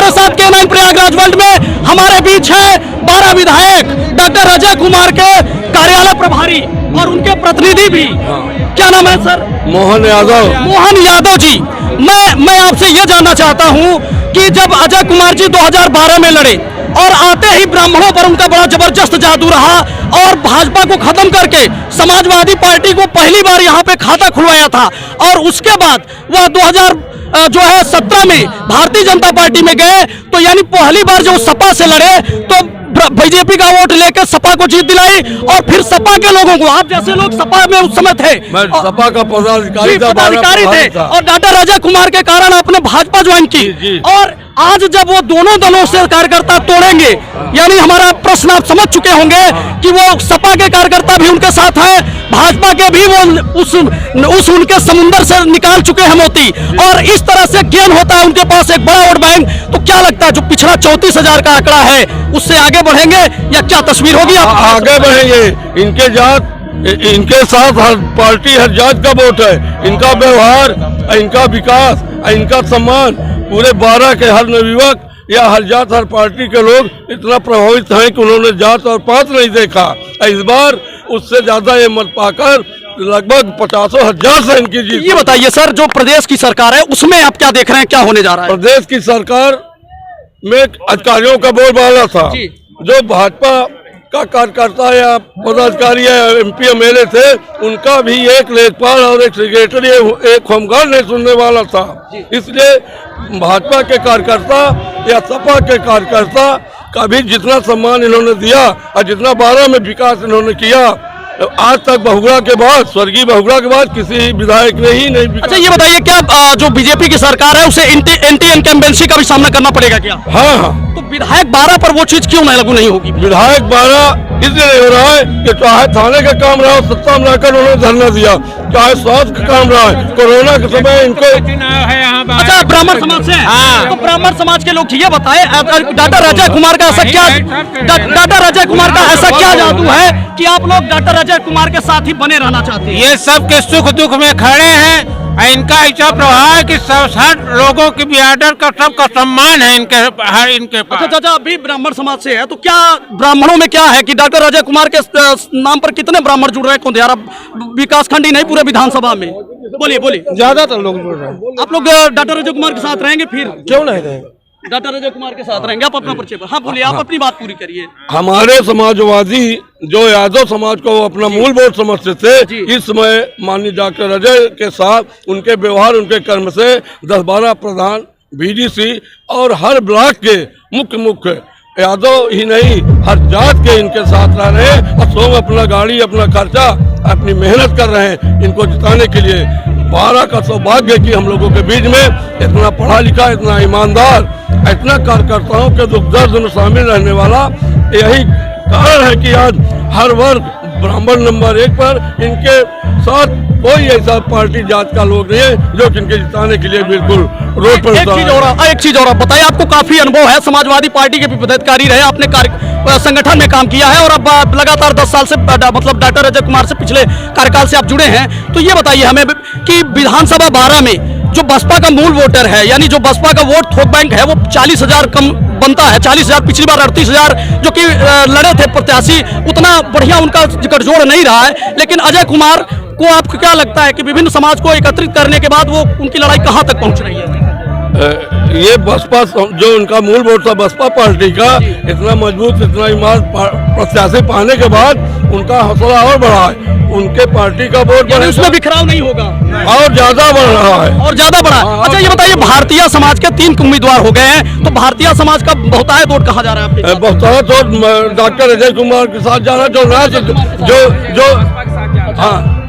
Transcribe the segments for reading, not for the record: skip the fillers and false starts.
हमारे साथ K9 Prayagraj world में हमारे बीच है 12 विधायक डॉक्टर अजय कुमार के कार्यालय प्रभारी और उनके प्रतिनिधि भी। क्या नाम है सर? मोहन यादव। मोहन यादव जी, मैं आपसे ये जानना चाहता हूँ कि जब अजय कुमार जी 2012 में लड़े और आते ही ब्राह्मणों पर उनका बड़ा जबरदस्त जादू रहा और भाजपा को खत्म करके समाजवादी पार्टी को पहली बार यहाँ पे खाता खुलवाया था, और उसके बाद वह 2017 में भारतीय जनता पार्टी में गए, तो यानी पहली बार जो सपा से लड़े तो बीजेपी का वोट लेकर सपा को जीत दिलाई, और फिर सपा के लोगों को, आप जैसे लोग सपा में उस समय थे, सपा का पदाधिकारी थे, और डॉक्टर अजय कुमार के कारण आपने भाजपा ज्वाइन की, और आज जब वो दोनों दलों से कार्यकर्ता तोड़ेंगे, यानी हमारा प्रश्न आप समझ चुके होंगे कि वो सपा के कार्यकर्ता भी उनके साथ हैं, भाजपा के भी वो उस उनके समुंदर से निकाल चुके हैं मोती, और इस तरह से गेन होता है उनके पास एक बड़ा वोट बैंक। तो क्या लगता है जो पिछड़ा 34,000 का आंकड़ा है उससे आगे बढ़ेंगे या क्या तस्वीर होगी? आप आगे बढ़ेंगे। इनके जात, इनके साथ हर पार्टी हर जात का वोट है, इनका व्यवहार, इनका विकास, इनका सम्मान, पूरे 12 के हर नवयुवक या हर जात हर पार्टी के लोग इतना प्रभावित हैं कि उन्होंने जात और पात नहीं देखा। इस बार उससे ज्यादा ये मत पाकर लगभग 50,000 से इनकी जीत। ये बताइए सर, जो प्रदेश की सरकार है उसमें आप क्या देख रहे हैं, क्या होने जा रहा है? प्रदेश की सरकार में अधिकारियों का बोलबाला था, जो भाजपा का कार्यकर्ता या पदाधिकारी या MP MLA थे, उनका भी एक लेखपाल और एक सेक्रेटरी, एक होमगार्ड नहीं सुनने वाला था। इसलिए भाजपा के कार्यकर्ता या सपा के कार्यकर्ता का भी जितना सम्मान इन्होंने दिया और जितना 12 में विकास इन्होंने किया, आज तक बहुगुणा के बाद, स्वर्गीय बहुगुणा के बाद किसी विधायक ने ही नहीं। अच्छा ये बताइए, क्या जो बीजेपी की सरकार है उसे एंटी इनकम्बेंसी का भी सामना करना पड़ेगा क्या? हाँ। तो विधायक 12 पर वो चीज क्यों लागू नहीं होगी? विधायक 12 इसलिए नहीं हो रहा है कि चाहे थाने का काम रहा, सत्ता में रहकर उन्होंने धरना दिया, चाहे स्वास्थ्य का काम रहा है, कोरोना के समय इनको। अच्छा, ब्राह्मण समाज से तो ब्राह्मण समाज के लोग ये बताए, डॉक्टर अजय कुमार का ऐसा क्या, डॉक्टर अजय कुमार का ऐसा क्या जादू है कि आप लोग डॉक्टर अजय कुमार के साथ ही बने रहना चाहते हैं? ये सबके सुख दुख में खड़े हैं, इनका ऐसा प्रभाव है कि हर लोगों की बिरादर का सबका सम्मान है इनके पास। अच्छा, अभी ब्राह्मण समाज से है, तो क्या ब्राह्मणों में क्या है कि डॉक्टर अजय कुमार के नाम पर कितने ब्राह्मण जुड़ रहे हैं? कौन यार, विकास खंड ही नहीं पूरे विधानसभा में? बोलिए। ज्यादातर लोग जुड़ रहे हैं। आप लोग डॉक्टर अजय कुमार के साथ रहेंगे? फिर क्यों नहीं रहेंगे? डॉक्टर अजय कुमार के साथ रहेंगे। आप अपना परिचय पर। हाँ बोलिए, आप अपनी बात पूरी करिए। हमारे समाजवादी जो यादव समाज को अपना मूल वोट समझते थे, इस समय माननीय डॉक्टर अजय के साथ उनके व्यवहार, उनके कर्म से 10-12 प्रधान, BDC और हर ब्लॉक के मुख्य यादव ही नहीं, हर जात के इनके साथ रह रहे हैं, और स्वयं अपना गाड़ी, अपना खर्चा, अपनी मेहनत कर रहे हैं इनको जिताने के लिए। 12 का सौभाग्य कि हम लोगों के बीच में इतना पढ़ा लिखा, इतना ईमानदार, इतना कार्यकर्ताओं के दुख दर्द में शामिल रहने वाला, यही कारण है कि आज हर वर्ग ब्राह्मण नंबर 1 पर, इनके साथ कोई ऐसा पार्टी जात का लोग नहीं है जो इनके जिताने के लिए बिल्कुल रोड पर। एक चीज और बताइए, आपको काफी अनुभव है, समाजवादी पार्टी के पदाधिकारी रहे, आपने संगठन में काम किया है और अब लगातार 10 साल से मतलब डॉक्टर अजय कुमार से पिछले कार्यकाल से आप जुड़े हैं, तो ये बताइए हमें कि विधानसभा 12 में जो बसपा का मूल वोटर है, यानी जो बसपा का वोट थोक बैंक है, वो 40,000 कम बनता है, 40,000, पिछली बार 38,000 जो कि लड़े थे प्रत्याशी, उतना बढ़िया उनका गठजोड़ नहीं रहा है। लेकिन अजय कुमार को आपको क्या लगता है कि विभिन्न समाज को एकत्रित करने के बाद वो उनकी लड़ाई कहां तक पहुंच रही है? ये बसपा जो उनका मूल वोट था बसपा पार्टी का, इतना मजबूत, इतना ईमान प्रत्याशी पाने के बाद उनका हौसला और बढ़ा है, उनके पार्टी का वोट बढ़ा, उसमें बिखराव नहीं होगा और ज्यादा बढ़ रहा है, और ज्यादा बढ़ा। अच्छा ये बताइए, भारतीय समाज के 3 उम्मीदवार हो गए हैं, तो भारतीय समाज का बहुतायत वोट कहाँ जा रहा है? बहुतायत वोट डॉक्टर अजय कुमार के साथ जा रहा है, जो हाँ।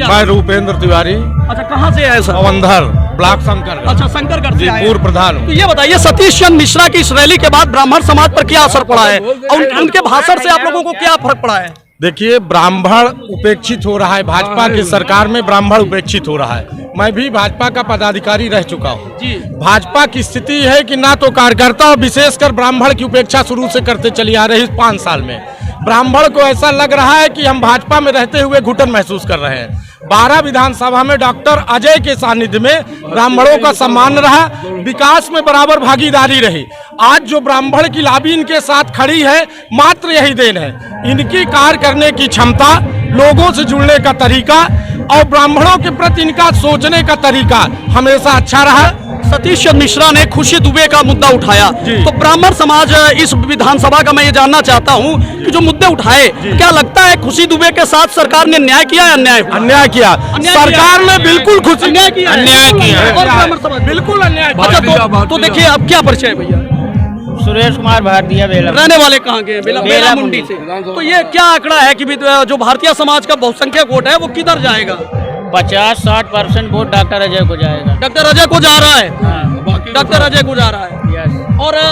मैं रूपेंद्र तिवारी। अच्छा, कहाँ से आए सर? अवंधर ब्लॉक शंकरगढ़। अच्छा, शंकरगढ़ से आए, पूर्व प्रधान। तो ये बताइए, सतीश चंद्र मिश्रा की इस रैली के बाद ब्राह्मण समाज पर क्या असर पड़ा है और उनके भाषण से आप लोगों को क्या फर्क पड़ा है? देखिए, ब्राह्मण उपेक्षित हो रहा है, भाजपा की सरकार में ब्राह्मण उपेक्षित हो रहा है। मैं भी भाजपा का पदाधिकारी रह चुका हूँ। भाजपा की स्थिति है कि ना तो कार्यकर्ता और विशेषकर ब्राह्मण की उपेक्षा शुरू से करते चली आ रही 5 साल में। ब्राह्मण को ऐसा लग रहा है कि हम भाजपा में रहते हुए घुटन महसूस कर रहे हैं। 12 विधानसभा में डॉक्टर अजय के सानिध्य में ब्राह्मणों का सम्मान रहा, विकास में बराबर भागीदारी रही। आज जो ब्राह्मण की लाबी इनके साथ खड़ी है, मात्र यही देन है इनकी कार्य करने की क्षमता, लोगों से जुड़ने का तरीका और ब्राह्मणों के प्रति इनका सोचने का तरीका हमेशा अच्छा रहा। सतीश चंद्र मिश्रा ने खुशी दुबे का मुद्दा उठाया, तो ब्राह्मण समाज इस विधानसभा का मैं ये जानना चाहता हूँ कि जो मुद्दे उठाए, क्या लगता है खुशी दुबे के साथ सरकार ने न्याय किया या अन्याय? अन्याय किया। सरकार ने बिल्कुल खुशी अन्याय किया और ब्राह्मण समाज बिल्कुल अन्याय। अच्छा, तो देखिए अब क्या परिचय है भैया? सुरेश कुमार भारतीय बेला। रहने वाले कहाँ के? बेला मुंडी से। तो ये क्या आंकड़ा है कि जो भारतीय समाज का बहुसंख्यक वोट है वो किधर जाएगा? 50-60% वोट डॉक्टर अजय को जाएगा। डॉक्टर अजय को जा रहा है, डॉक्टर अजय को जा रहा है।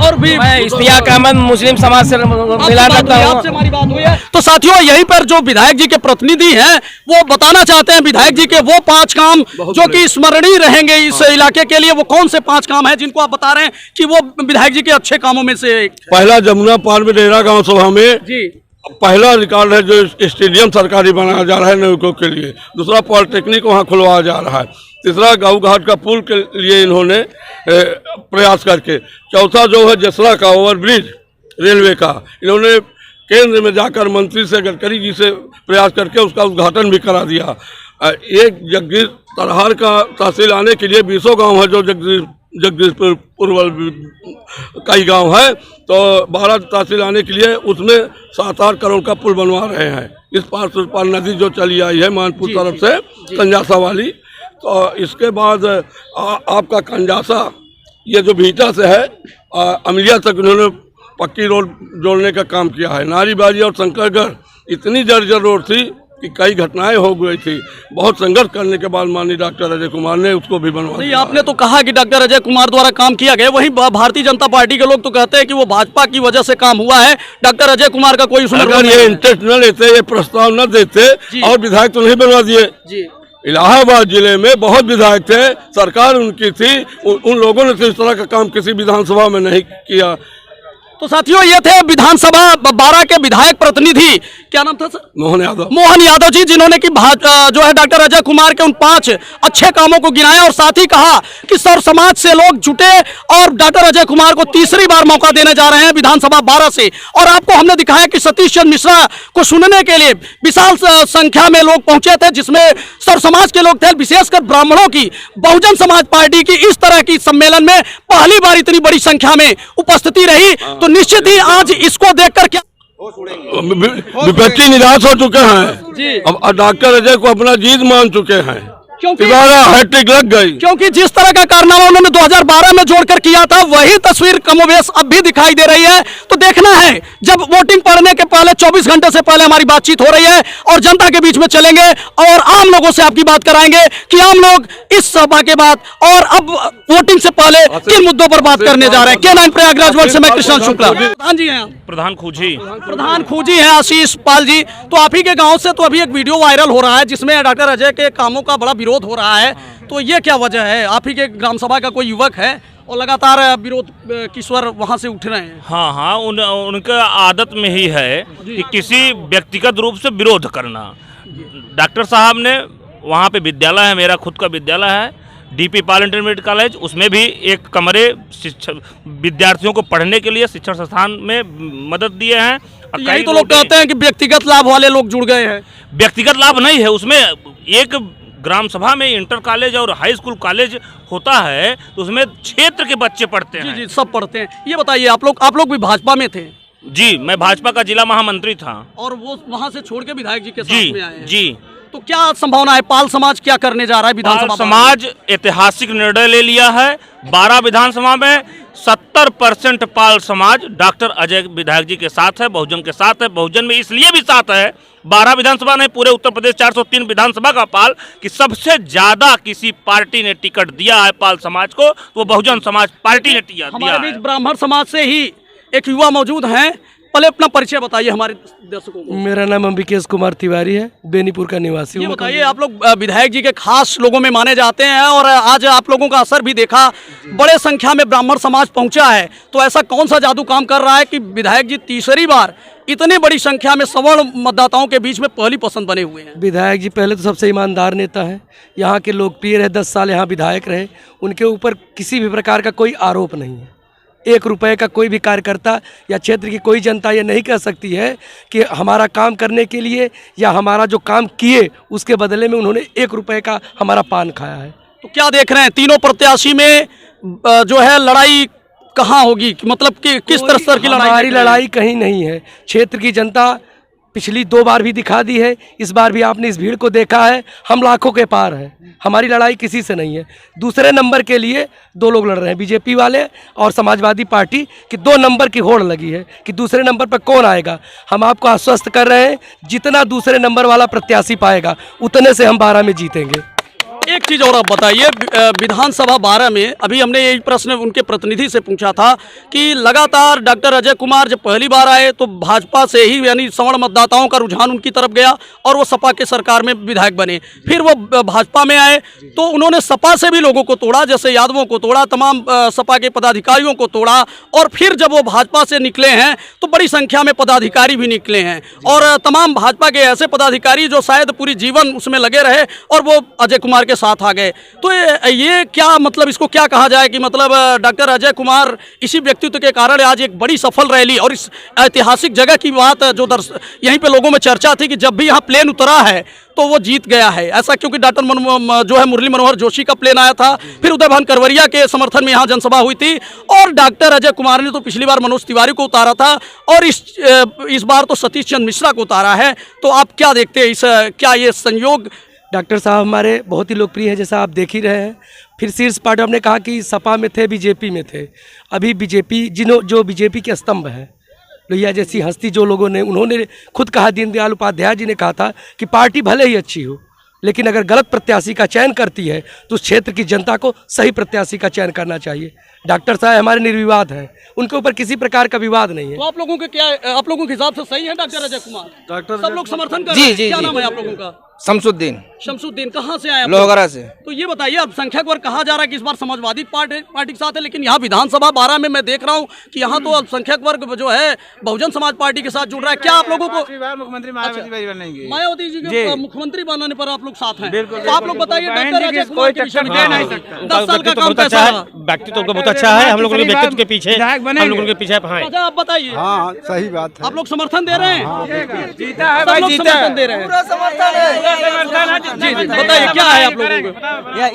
और भी इश्तियाक अहमद मुस्लिम समाज से मिला करता हूं। आपसे हमारी बात हुई है। तो साथियों, यहीं पर जो विधायक जी के प्रतिनिधि हैं वो बताना चाहते हैं विधायक जी के वो 5 काम जो कि स्मरणीय रहेंगे इस इलाके के लिए। वो कौन से 5 काम हैं जिनको आप बता रहे हैं कि वो विधायक जी के अच्छे कामों में से? पहला, जमुना पार में डेरा गांव सभा में जी पहला रिकॉर्ड है जो स्टेडियम सरकारी बनाया जा रहा है नागरिकों के लिए। दूसरा, पॉलिटेक्निक वहाँ खुलवाया जा रहा है। तीसरा, गाँव घाट का पुल के लिए इन्होंने प्रयास करके। चौथा जो है जसरा का ओवरब्रिज रेलवे का, इन्होंने केंद्र में जाकर मंत्री से, गडकरी जी से प्रयास करके उसका उद्घाटन भी करा दिया। एक जगदीश तरहार का तहसील आने के लिए 20 गाँव है जो जगदीशपुर पूर्वल कई गांव है, तो 12 तहसील आने के लिए उसमें 7-8 करोड़ का पुल बनवा रहे हैं। इस पार नदी जो चली आई है मानपुर तरफ से कंजासा वाली, तो इसके बाद आपका कंजासा ये जो भीटा से है अमलिया तक उन्होंने पक्की रोड जोड़ने का काम किया है। नारीबाजी और शंकरगढ़ इतनी जर्जर रोड थी कि कई घटनाएं हो गई थी। बहुत संघर्ष करने के बाद माननीय डॉक्टर अजय कुमार ने उसको भी बनवा दिया। आपने तो कहा कि डॉक्टर अजय कुमार द्वारा काम किया गया, वहीं भारतीय जनता पार्टी के लोग तो कहते हैं कि वो भाजपा की वजह से काम हुआ है, डॉक्टर अजय कुमार का कोई उसमें अगर ये इंटरेस्ट न लेते, ये प्रस्ताव न देते और विधायक तो नहीं बनवा दिए। इलाहाबाद जिले में बहुत विधायक थे, सरकार उनकी थी, उन लोगों ने तो इस तरह का काम किसी विधानसभा में नहीं किया। तो साथियों, ये थे विधानसभा 12 के विधायक प्रतिनिधि, क्या नाम था सर? मोहन यादव जी, जिन्होंने कि जो है डॉक्टर अजय कुमार के उन 5 अच्छे कामों को गिनाया और साथ ही कहा कि सर्व समाज से लोग जुटे और डॉक्टर अजय कुमार को तीसरी बार मौका देने जा रहे हैं विधानसभा 12 से। और आपको हमने दिखाया कि सतीश चंद्र मिश्रा को सुनने के लिए विशाल संख्या में लोग पहुंचे थे, जिसमें सर्व समाज के लोग थे, विशेषकर ब्राह्मणों की बहुजन समाज पार्टी की इस तरह की सम्मेलन में पहली बार इतनी बड़ी संख्या में उपस्थिति रही। तो निश्चित ही आज इसको देखकर क्या विपक्षी निराश हो चुके हैं। अब डॉक्टर अजय को अपना जीत मान चुके हैं, क्योंकि हैट्रिक लग गई। क्योंकि जिस तरह का कारनामा उन्होंने 2012 में जोड़कर किया था, वही तस्वीर कमोबेश अब भी दिखाई दे रही है। तो देखना है, जब वोटिंग पड़ने के पहले 24 घंटे से पहले हमारी बातचीत हो रही है और जनता के बीच में चलेंगे और आम लोगों से आपकी बात कराएंगे कि आम लोग इस सभा के बाद और अब वोटिंग से पहले किन मुद्दों पर बात करने जा रहे हैं। K9 प्रयागराज वर्ल्ड से मैं कृष्ण शुक्ला। प्रधान जी हैं, प्रधान खूजी हैं आशीष पाल जी। तो आप ही के गांव से तो अभी एक वीडियो वायरल हो रहा है जिसमें डॉक्टर अजय के कामों का बड़ा विरोध हो रहा है, तो ये क्या वजह है? आप ही के ग्राम सभा का कोई युवक है और लगातार विरोध की स्वर वहां से उठ रहे हैं। हाँ, उनका आदत में ही है कि किसी व्यक्तिगत रूप से विरोध करना। डॉक्टर साहब ने वहाँ पे विद्यालय है, मेरा खुद का विद्यालय है, डीपी पाल इंटरमीडिएट कॉलेज, उसमें भी एक कमरे विद्यार्थियों को पढ़ने के लिए शिक्षण संस्थान में मदद दिए हैं। यही तो लोग कहते हैं कि व्यक्तिगत लाभ वाले लोग जुड़ गए हैं। व्यक्तिगत लाभ नहीं है उसमें, एक ग्राम सभा में इंटर कॉलेज और हाई स्कूल कॉलेज होता है तो उसमें क्षेत्र के बच्चे पढ़ते हैं। जी, सब पढ़ते हैं। ये बताइए, आप लोग भी भाजपा में थे? जी, मैं भाजपा का जिला महामंत्री था। और वो वहाँ से छोड़ के विधायक जी के साथ में आए हैं। जी, तो क्या संभावना है? पाल समाज क्या करने जा रहा है विधानसभा? समाज ऐतिहासिक निर्णय ले लिया है। 12 विधानसभा में 70% पाल समाज डॉक्टर अजय विधायक जी के साथ है, बहुजन के साथ है। बहुजन में इसलिए भी साथ है, 12 विधानसभा नहीं, पूरे उत्तर प्रदेश 403 विधानसभा का पाल, कि सबसे ज्यादा किसी पार्टी ने टिकट दिया है पाल समाज को, तो बहुजन समाज पार्टी ने दिया। हमारे बीच ब्राह्मण समाज से ही एक युवा मौजूद हैं, पहले अपना परिचय बताइए हमारे दर्शकों को। मेरा नाम अंबिकेश कुमार तिवारी है, बेनीपुर का निवासी हूँ। ये बताइए, आप लोग विधायक जी के खास लोगों में माने जाते हैं और आज आप लोगों का असर भी देखा, बड़े संख्या में ब्राह्मण समाज पहुंचा है, तो ऐसा कौन सा जादू काम कर रहा है कि विधायक जी तीसरी बार इतने बड़ी संख्या में सवर्ण मतदाताओं के बीच में पहली पसंद बने हुए हैं। विधायक जी पहले तो सबसे ईमानदार नेता है, यहाँ के लोकप्रिय रहे, 10 साल यहाँ विधायक रहे, उनके ऊपर किसी भी प्रकार का कोई आरोप नहीं है। 1 रुपए का कोई भी कार्यकर्ता या क्षेत्र की कोई जनता ये नहीं कह सकती है कि हमारा काम करने के लिए या हमारा जो काम किए उसके बदले में उन्होंने 1 रुपए का हमारा पान खाया है। तो क्या देख रहे हैं तीनों प्रत्याशी में जो है लड़ाई कहाँ होगी, मतलब कि किस स्तर की लड़ाई? हमारी लड़ाई कहीं नहीं है। क्षेत्र की जनता पिछली 2 बार भी दिखा दी है, इस बार भी आपने इस भीड़ को देखा है, हम लाखों के पार हैं। हमारी लड़ाई किसी से नहीं है। दूसरे नंबर के लिए 2 लोग लड़ रहे हैं, बीजेपी वाले और समाजवादी पार्टी की 2 नंबर की होड़ लगी है कि दूसरे नंबर पर कौन आएगा। हम आपको आश्वस्त कर रहे हैं, जितना दूसरे नंबर वाला प्रत्याशी पाएगा उतने से हम 12 में जीतेंगे। एक चीज और आप बताइए, विधानसभा 12 में अभी हमने यही प्रश्न उनके प्रतिनिधि से पूछा था कि लगातार डॉक्टर अजय कुमार जब पहली बार आए तो भाजपा से ही यानी सवर्ण मतदाताओं का रुझान उनकी तरफ गया और वो सपा के सरकार में विधायक बने। फिर वो भाजपा में आए तो उन्होंने सपा से भी लोगों को तोड़ा, जैसे यादवों को तोड़ा, तमाम सपा के पदाधिकारियों को तोड़ा, और फिर जब वो भाजपा से निकले हैं तो बड़ी संख्या में पदाधिकारी भी निकले हैं और तमाम भाजपा के ऐसे पदाधिकारी जो शायद पूरी जीवन उसमें लगे रहे और वो अजय कुमार के साथ आ गए। तो ये क्या मतलब, इसको क्या कहा जाए कि मतलब डॉक्टर अजय कुमार इसी व्यक्तित्व के कारण आज एक बड़ी सफल रैली और इस ऐतिहासिक जगह की बात जो यहीं पे लोगों में चर्चा थी कि जब भी यहाँ प्लेन उतरा है तो वो जीत गया है, ऐसा क्योंकि डॉक्टर जो है मुरली मनोहर जोशी का प्लेन आया था, फिर उदय भान करवरिया के समर्थन में यहाँ जनसभा हुई थी और डॉक्टर अजय कुमार ने तो पिछली बार मनोज तिवारी को उतारा था और इस बार तो सतीश चंद्र मिश्रा को उतारा है। तो आप क्या देखते हैं, क्या ये संयोग? डॉक्टर साहब हमारे बहुत ही लोकप्रिय है, जैसा आप देख ही रहे हैं। फिर शीर्ष पार्टी हमने कहा कि सपा में थे, बीजेपी में थे, अभी बीजेपी जो बीजेपी के स्तंभ हैं, लोहिया जैसी हस्ती जो लोगों ने, उन्होंने खुद कहा, दीनदयाल उपाध्याय जी ने कहा था कि पार्टी भले ही अच्छी हो लेकिन अगर गलत प्रत्याशी का चयन करती है तो उस क्षेत्र की जनता को सही प्रत्याशी का चयन करना चाहिए। डॉक्टर साहब हमारे निर्विवाद हैं, उनके ऊपर किसी प्रकार का विवाद नहीं है। तो आप लोगों के हिसाब से सही है डॉक्टर अजय कुमार? सब लोग समर्थन कर रहे हैं। क्या नाम है आप लोगों का? शमसुद्दीन कहाँ से आए? लोहगढ़ा से। तो ये बताइए, अब संख्यक वर्ग कहा जा रहा है कि इस बार समाजवादी पार्टी के साथ है, लेकिन यहाँ विधानसभा 12 में मैं देख रहा हूँ कि यहाँ तो अल्पसंख्यक वर्ग जो है बहुजन समाज पार्टी के साथ जुड़ रहा है। क्या आप लोगों को मुख्यमंत्री मायावती जी के मुख्यमंत्री बनाने पर आप लोग साथ हैं? तो आप लोग बताइए डॉक्टर अजय कुमार के विषय में 10 साल का काम कैसा रहा? व्यक्तित्व तो बहुत अच्छा है, हम लोगों के व्यक्तित्व के पीछे हम लोगों के पीछे अच्छा आप बताइए। हाँ सही बात है। आप लोग समर्थन दे रहे हैं? जीता है भाई, जीता समर्थन दे रहे हैं। जी बताइए क्या है आप लोगों को?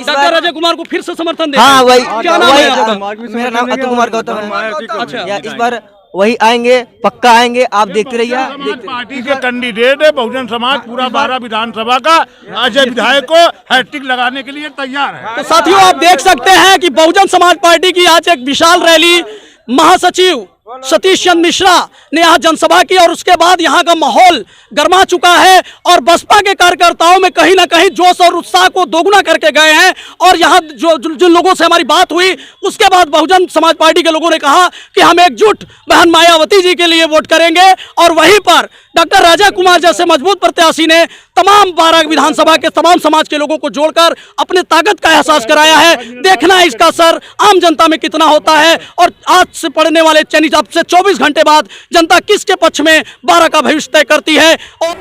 डॉक्टर अजय कुमार को फिर से समर्थन दे? हाँ वही, क्या नाम है आपका? मेरा नाम अतुल कुमार गौतम है। अच्छा, इस बार वही आएंगे, पक्का आएंगे, आप देखते रहिए। पार्टी के कैंडिडेट है बहुजन समाज, पूरा 12 विधानसभा का अजय विधायक को हैट्रिक लगाने के लिए तैयार है। तो साथियों आप देख सकते हैं कि बहुजन समाज पार्टी की आज एक विशाल रैली, महासचिव सतीश चंद्र मिश्रा ने यहाँ जनसभा की और उसके बाद यहाँ का माहौल गर्मा चुका है और बसपा के कार्यकर्ताओं में कहीं ना कहीं जोश और उत्साह को दोगुना करके गए हैं। और यहाँ जिन लोगों से हमारी बात हुई उसके बाद बहुजन समाज पार्टी के लोगों ने कहा कि हम एकजुट बहन मायावती जी के लिए वोट करेंगे और वहीं पर डॉक्टर अजय कुमार जैसे मजबूत प्रत्याशी ने तमाम 12 विधानसभा के तमाम समाज के लोगों को जोड़कर अपने ताकत का एहसास कराया है। देखना है इसका असर आम जनता में कितना होता है और आज से पड़ने वाले अब से 24 घंटे बाद जनता किसके पक्ष में 12 का भविष्य तय करती है। और